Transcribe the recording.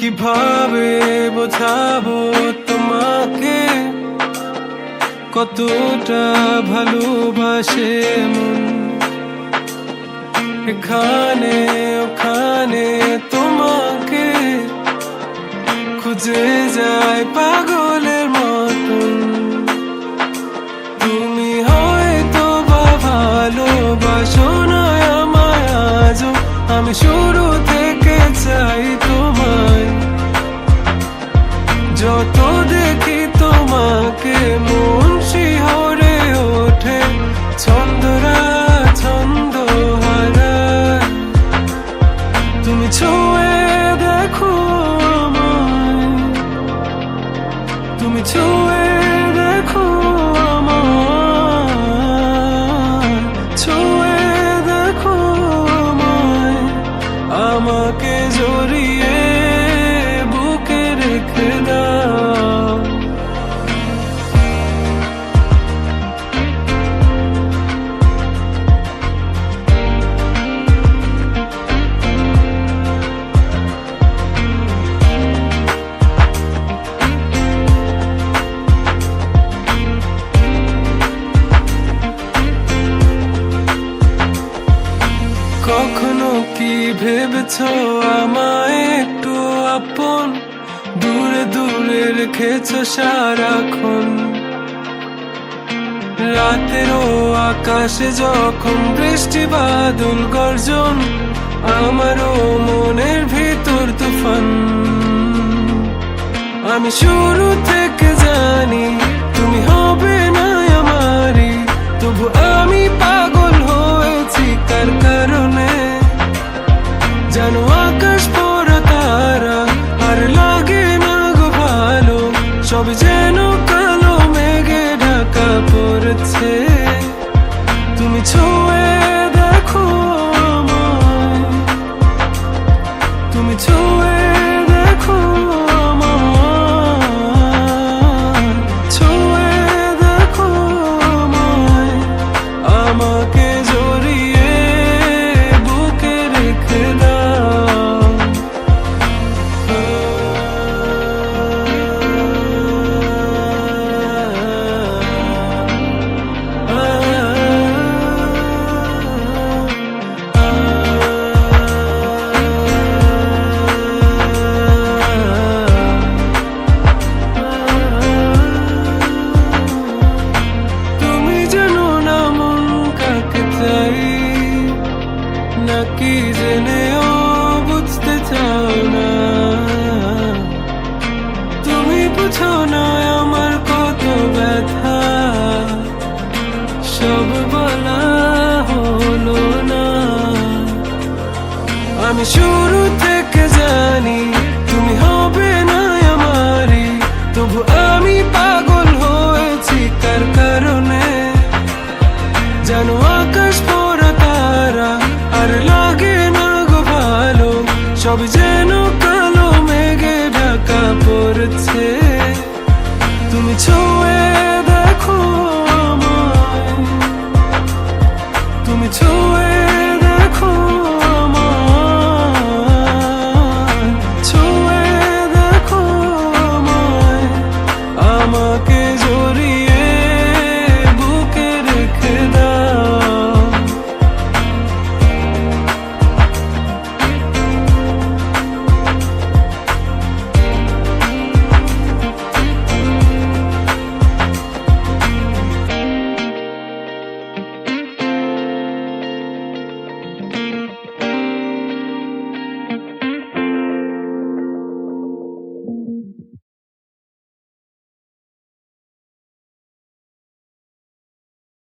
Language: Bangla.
কিভাবে বোঝাবো তোমাকে কতটা ভালোবাসে মন। এখানে ওখানে তোমাকে খুঁজে যায় পাগলের মতন। তুমি হয়তো বা ভালোবাসো না আমায় আজও, আমি শুরু থেকে চাই তোমায়। যত দেখি তোমাকে মন শিহরে ওঠে, ছন্দরা ছন্দ হারায়। তুমি ছুঁয়ে দেখো আমায়, তুমি ছুঁয়ে দেখো আমায়, ছুঁয়ে দেখো আমায়। আমাকে জড়িয়ে বুকে রেখে দাও। কখনো কি ভেবেছো আমায় একটু আপন, দূরে দূরে রেখেছো সারাক্ষণ। রাতেরও আকাশে যখন বৃষ্টি বাদল গর্জন, আমারও মনের ভিতর তুফান। আমি শুরু থেকে জানি তুমি হবে না আমারই, তবু আমি পাগল হয়েছি কার কারণে। জানো আকাশ পড়া তারা আর লাগে না গো ভালো, সব যেন কালো মেঘে ঢাকা পড়েছে। তুমি ছুঁয়ে দেখো আমায়, তুমি ছুঁয়ে দেখো আমায়, ছুঁয়ে দেখো আমায়। আমাকে জড়িয়ে বুকে রেখে দাও। তুমি জানো না মন কাকে চাই, নাকি জেনেও বুঝতে চাও না। তুমি বুঝো না আমার কত ব্যথা, সব বলা হলো না। আমি শুরু